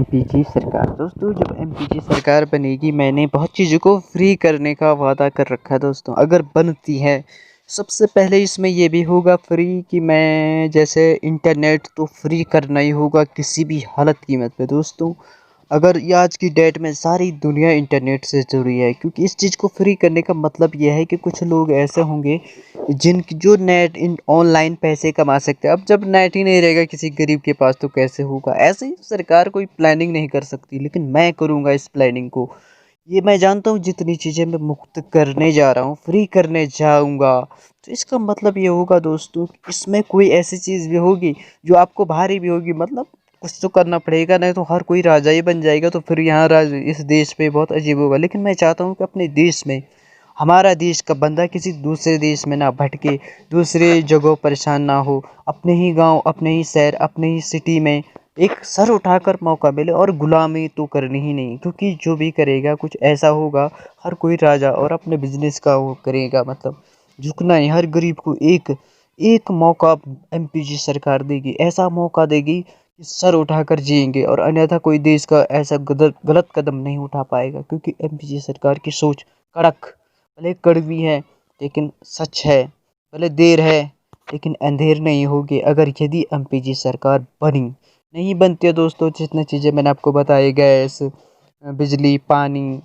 MPG सरकार। दोस्तों जब एमपीजी सरकार बनेगी मैंने बहुत चीज़ों को फ्री करने का वादा कर रखा है। दोस्तों अगर बनती है सबसे पहले इसमें ये भी होगा फ्री कि मैं जैसे इंटरनेट तो फ्री करना ही होगा किसी भी हालत कीमत पे। दोस्तों अगर ये आज की डेट में सारी दुनिया इंटरनेट से जुड़ी है, क्योंकि इस चीज़ को फ्री करने का मतलब यह है कि कुछ लोग ऐसे होंगे जिनकी जो नेट इन ऑनलाइन पैसे कमा सकते हैं। अब जब नेट ही नहीं रहेगा किसी गरीब के पास तो कैसे होगा। ऐसे ही सरकार कोई प्लानिंग नहीं कर सकती, लेकिन मैं करूँगा इस प्लानिंग को। ये मैं जानता हूँ जितनी चीज़ें मैं मुफ्त करने जा रहा हूँ, फ्री करने जाऊँगा, तो इसका मतलब ये होगा दोस्तों इसमें कोई ऐसी चीज़ भी होगी जो आपको भारी भी होगी। मतलब कुछ तो करना पड़ेगा, नहीं तो हर कोई राजा ही बन जाएगा तो फिर यहाँ राज इस देश पे बहुत अजीब होगा। लेकिन मैं चाहता हूँ कि अपने देश में हमारा देश का बंदा किसी दूसरे देश में ना भटके, दूसरे जगहों परेशान ना हो, अपने ही गांव, अपने ही शहर, अपने ही सिटी में एक सर उठाकर मौका मिले। और गुलामी तो करनी ही नहीं, क्योंकि जो भी करेगा कुछ ऐसा होगा हर कोई राजा और अपने बिजनेस का वो करेगा। मतलब झुकना ही, हर गरीब को एक एक मौका एमपीजी सरकार देगी, ऐसा मौका देगी कि सर उठाकर जिएंगे। और अन्यथा कोई देश का ऐसा गलत कदम नहीं उठा पाएगा, क्योंकि एमपीजी सरकार की सोच कड़क, भले कड़वी है लेकिन सच है, भले देर है लेकिन अंधेर नहीं होगी। अगर यदि एमपीजी सरकार बनी नहीं बनती है दोस्तों, जितनी चीज़ें मैंने आपको बताई, गैस, बिजली, पानी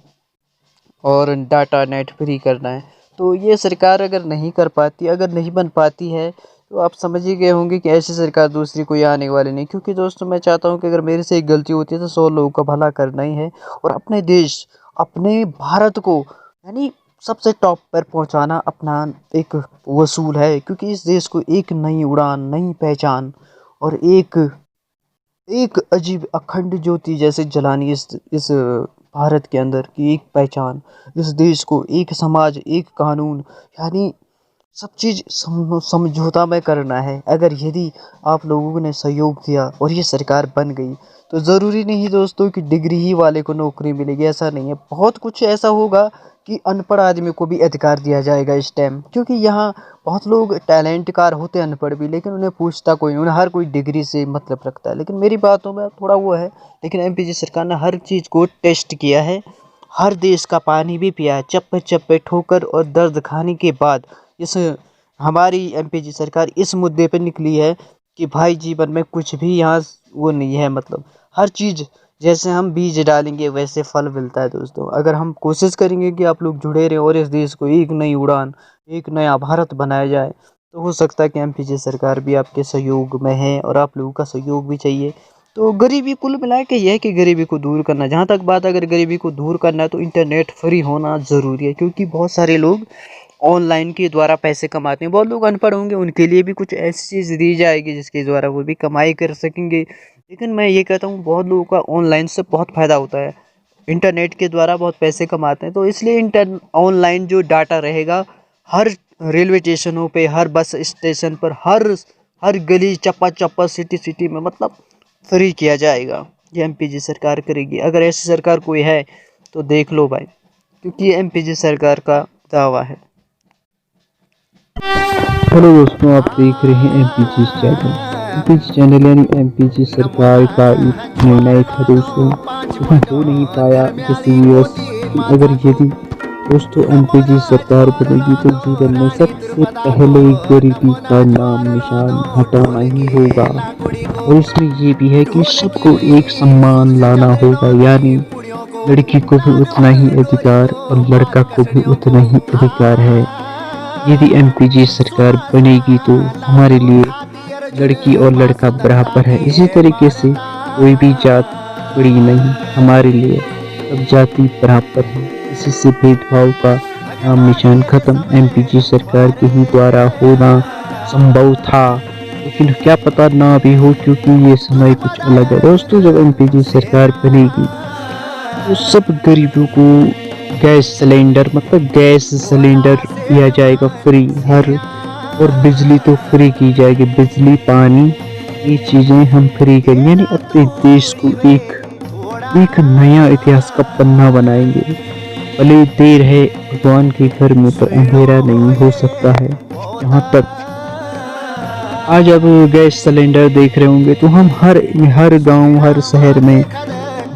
और डाटा नेट फ्री करना है, तो ये सरकार अगर नहीं कर पाती, अगर नहीं बन पाती है, तो आप समझ ही गए होंगे कि ऐसी सरकार दूसरी कोई आने वाली नहीं। क्योंकि दोस्तों मैं चाहता हूँ कि अगर मेरे से एक गलती होती है तो 100 लोगों का भला करना ही है, और अपने देश, अपने भारत को यानी सबसे टॉप पर पहुँचाना अपना एक वसूल है। क्योंकि इस देश को एक नई उड़ान, नई पहचान और एक एक अजीब अखंड ज्योति जैसे जलानी इस भारत के अंदर की एक पहचान, इस देश को एक समाज, एक कानून, यानी सब चीज़ समझौता में करना है। अगर यदि आप लोगों ने सहयोग दिया और ये सरकार बन गई, तो ज़रूरी नहीं दोस्तों कि डिग्री ही वाले को नौकरी मिलेगी, ऐसा नहीं है। बहुत कुछ ऐसा होगा कि अनपढ़ आदमी को भी अधिकार दिया जाएगा इस टाइम। क्योंकि यहाँ बहुत लोग टैलेंटकार होते हैं अनपढ़ भी, लेकिन उन्हें पूछता कोई नहीं, उन्हें हर कोई डिग्री से मतलब रखता है। लेकिन मेरी बातों में थोड़ा वो है, लेकिन एमपीजी सरकार ने हर चीज़ को टेस्ट किया है, हर देश का पानी भी पिया है, चप्पे चप्पे ठोकर और दर्द खाने के बाद इस हमारी एमपीजी सरकार इस मुद्दे पर निकली है कि भाई जीवन में कुछ भी यहाँ वो नहीं है। मतलब हर चीज़ जैसे हम बीज डालेंगे वैसे फल मिलता है। दोस्तों अगर हम कोशिश करेंगे कि आप लोग जुड़े रहें और इस देश को एक नई उड़ान, एक नया भारत बनाया जाए, तो हो सकता है कि एमपीजी सरकार भी आपके सहयोग में है और आप लोगों का सहयोग भी चाहिए। तो गरीबी कुल मिला के यह है कि गरीबी को दूर करना, जहाँ तक बात अगर गरीबी को दूर करना है तो इंटरनेट फ्री होना ज़रूरी है। क्योंकि बहुत सारे लोग ऑनलाइन के द्वारा पैसे कमाते हैं, बहुत लोग अनपढ़ होंगे, उनके लिए भी कुछ ऐसी चीज़ दी जाएगी जिसके द्वारा वो भी कमाई कर सकेंगे। लेकिन मैं ये कहता हूँ बहुत लोगों का ऑनलाइन से बहुत फ़ायदा होता है, इंटरनेट के द्वारा बहुत पैसे कमाते हैं। तो इसलिए ऑनलाइन जो डाटा रहेगा हर रेलवे स्टेशनों पे, हर बस स्टेशन पर, हर गली, चप्पा चप्पा, सिटी सिटी में मतलब फ्री किया जाएगा। ये एमपीजी सरकार करेगी। अगर ऐसी सरकार कोई है तो देख लो भाई, क्योंकि ये एमपीजी सरकार का दावा है। हेलो दोस्तों, आप देख रहे हैं एमपीजी चैनल। एमपीजी चैनल यानी एमपीजी सरकार का एक निर्णय था दोस्तों, जो हो नहीं पाया किसी व्यूअर्स। अगर यदि दोस्तों एमपीजी सरकार बनेगी तो जीवन में सबसे पहले गरीबी का नाम निशान हटाना ही होगा। और इसमें ये भी है कि सबको एक सम्मान लाना होगा, यानी लड़की को भी उतना ही अधिकार और लड़का को भी उतना ही अधिकार है। यदि एमपीजी सरकार बनेगी तो हमारे लिए लड़की और लड़का बराबर है। इसी तरीके से कोई भी जात बड़ी नहीं, हमारे लिए सब जाति बराबर है। इसी से भेदभाव का नाम निशान खत्म एमपीजी सरकार के ही द्वारा होना संभव था, लेकिन क्या पता ना भी हो, क्योंकि ये समय कुछ अलग है। दोस्तों जब एमपीजी सरकार बनेगी तो सब गरीबों को गैस सिलेंडर, मतलब गैस सिलेंडर दिया जाएगा फ्री हर, और बिजली तो फ्री की जाएगी, बिजली, पानी, ये चीज़ें हम फ्री करेंगे। यानी अपने देश को एक नया इतिहास का पन्ना बनाएंगे। भले देर है भगवान के घर में, तो अंधेरा नहीं हो सकता है। जहाँ तक आज अब गैस सिलेंडर देख रहे होंगे तो हम हर गांव, हर शहर में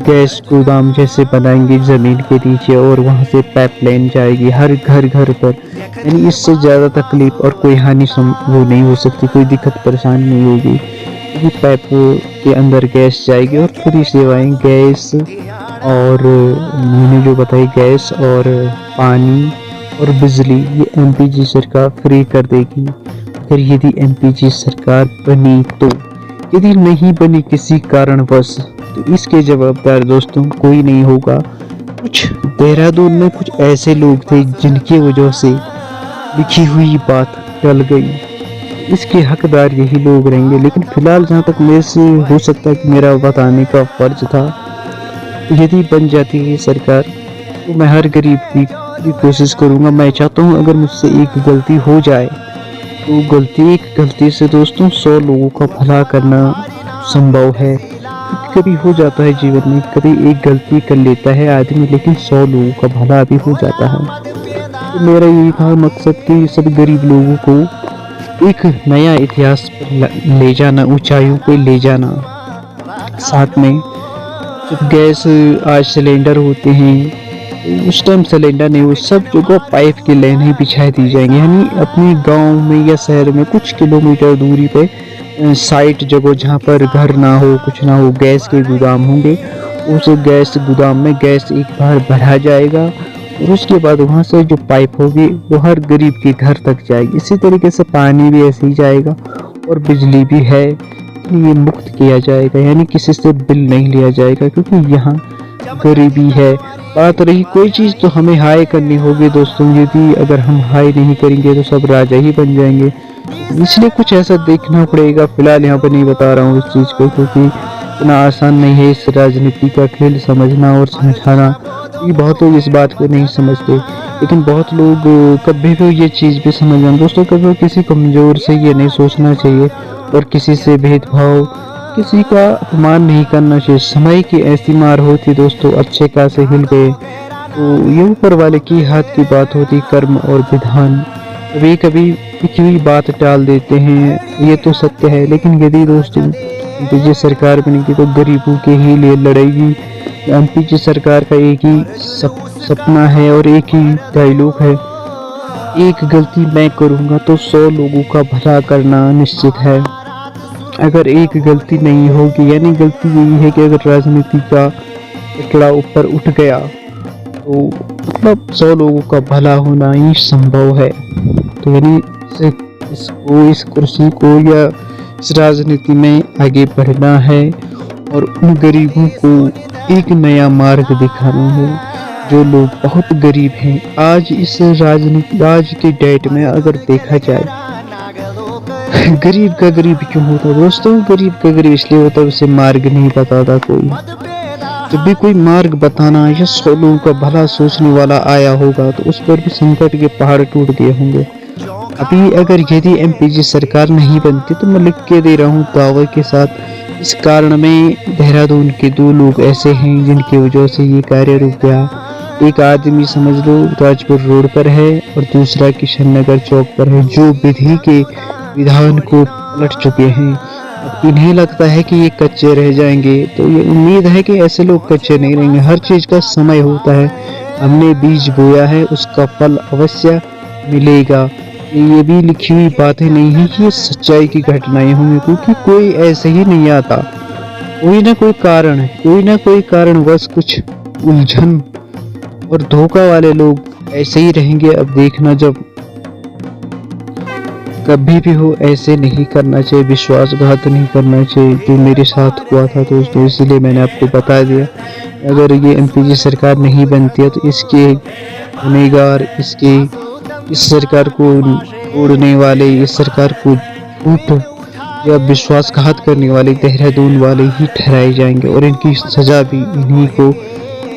गैस गोदाम जैसे बनाएंगे ज़मीन के नीचे और वहाँ से पाइपलाइन जाएगी हर घर घर पर। यानी इससे ज़्यादा तकलीफ और कोई हानि वो नहीं हो सकती, कोई दिक्कत परेशानी नहीं होगी, क्योंकि पाइप के अंदर गैस जाएगी और फ्री सेवाएं गैस और मैंने जो बताई गैस और पानी और बिजली ये एमपीजी सरकार फ्री कर देगी। अगर यदि एमपीजी सरकार बनी तो, यदि नहीं बनी किसी कारणवश तो इसके जवाबदार दोस्तों कोई नहीं होगा। कुछ देहरादून में कुछ ऐसे लोग थे जिनकी वजह से लिखी हुई बात टल गई, इसके हकदार यही लोग रहेंगे। लेकिन फिलहाल जहाँ तक मेरे से हो सकता है कि मेरा बताने का फर्ज था, यदि बन जाती है सरकार तो मैं हर गरीब की कोशिश करूँगा। मैं चाहता हूँ अगर मुझसे एक गलती हो जाए तो एक गलती से दोस्तों 100 लोगों का भला करना संभव है। कभी हो जाता है जीवन में, कभी एक गलती कर लेता है आदमी, लेकिन 100 लोगों का भला भी हो जाता है। तो मेरा यही था मकसद कि सब गरीब लोगों को एक नया इतिहास पर ले जाना, ऊंचाइयों पे ले जाना। साथ में जब गैस आज सिलेंडर होते हैं उस टाइम सिलेंडर नहीं, वो सब जगह पाइप की लाइनें बिछा दी जाएंगी। यानी अपने गांव में या शहर में कुछ किलोमीटर दूरी पे साइट जगह जहां पर घर ना हो कुछ ना हो गैस के गोदाम होंगे, उस गैस गोदाम में गैस एक बार भरा जाएगा और उसके बाद वहां से जो पाइप होगी वो हर गरीब के घर तक जाएगी। इसी तरीके से पानी भी ऐसे ही जाएगा और बिजली भी है, ये मुफ्त किया जाएगा, यानी किसी से बिल नहीं लिया जाएगा, क्योंकि यहाँ गरीबी है। बात रही कोई चीज़ तो हमें हाई करनी होगी दोस्तों, यदि अगर हम हाई नहीं करेंगे तो सब राजा ही बन जाएंगे, इसलिए कुछ ऐसा देखना पड़ेगा। फिलहाल यहाँ पर नहीं बता रहा हूँ इस चीज़ को, क्योंकि इतना आसान नहीं है इस राजनीति का खेल समझना और समझाना। ये बहुत लोग इस बात को नहीं समझते, लेकिन बहुत लोग कभी भी ये चीज़ भी समझना दोस्तों, कभी किसी कमज़ोर से ये नहीं सोचना चाहिए और किसी से भेदभाव, किसी का अपमान नहीं करना चाहिए। समय की ऐसी मार होती दोस्तों, अच्छे खासे हिल गए तो ये ऊपर वाले की हाथ की बात होती, कर्म और विधान। कभी कभी लिखी हुई बात टाल देते हैं, ये तो सत्य है। लेकिन यदि दोस्तों एमपीजी सरकार बनेगी तो गरीबों के ही लिए लड़ेगी। एमपीजी सरकार का एक ही सपना है और एक ही डायलॉग है, एक गलती मैं करूँगा तो 100 लोगों का भला करना निश्चित है। अगर एक गलती नहीं होगी, यानी गलती यही है कि अगर राजनीति का कचड़ा ऊपर उठ गया तो मतलब 100 लोगों का भला होना ही संभव है। तो यानी इस कुर्सी को या इस राजनीति में आगे बढ़ना है और उन गरीबों को एक नया मार्ग दिखाना है, जो लोग बहुत गरीब हैं। आज इस राजनीति आज के डेट में अगर देखा जाए, गरीब का गरीब क्यों होता है दोस्तों? गरीब का गरीब इसलिए होता है उसे मार्ग नहीं बताता कोई। जब भी कोई मार्ग बताना या 100 लोगों का भला सोचने वाला आया होगा तो उस पर भी संकट के पहाड़ टूट गए होंगे। अभी अगर यदि एमपीजी सरकार नहीं बनती तो मैं लिख के दे रहा हूँ दावे के साथ, इस कारण में देहरादून के 2 लोग ऐसे हैं जिनकी वजह से ये कार्य रुक गया। एक आदमी समझ लो राजपुर रोड पर है और दूसरा किशन नगर चौक पर है, जो विधि के विधान को पलट चुके हैं। अब इन्हें लगता है कि ये कच्चे रह जाएंगे, तो ये उम्मीद है कि ऐसे लोग कच्चे नहीं रहेंगे। हर चीज़ का समय होता है, हमने बीज बोया है उसका फल अवश्य मिलेगा। ये भी लिखी हुई बातें नहीं है, ये सच्चाई की घटनाएं होंगी, क्योंकि कोई ऐसे ही नहीं आता, कोई ना कोई कारण है, कोई ना कोई कारणवश कुछ उलझन और धोखा वाले लोग ऐसे ही रहेंगे। अब देखना, जब कभी भी हो ऐसे नहीं करना चाहिए, विश्वासघात नहीं करना चाहिए, जो मेरे साथ हुआ था दोस्तों, इसलिए मैंने आपको बता दिया। अगर ये एमपीजी सरकार नहीं बनती है तो इसके गुनहगार, इस सरकार को तोड़ने वाले, इस सरकार को झूठ या विश्वासघात करने वाले देहरादून वाले ही ठहराए जाएंगे और इनकी सजा भी इन्हीं को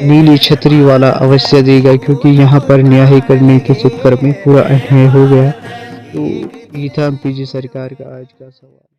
नीली छतरी वाला अवश्य देगा, क्योंकि यहाँ पर न्याय करने के चक्कर में पूरा अन्याय हो गया। तो ये था एमपीजी सरकार का आज का सवाल।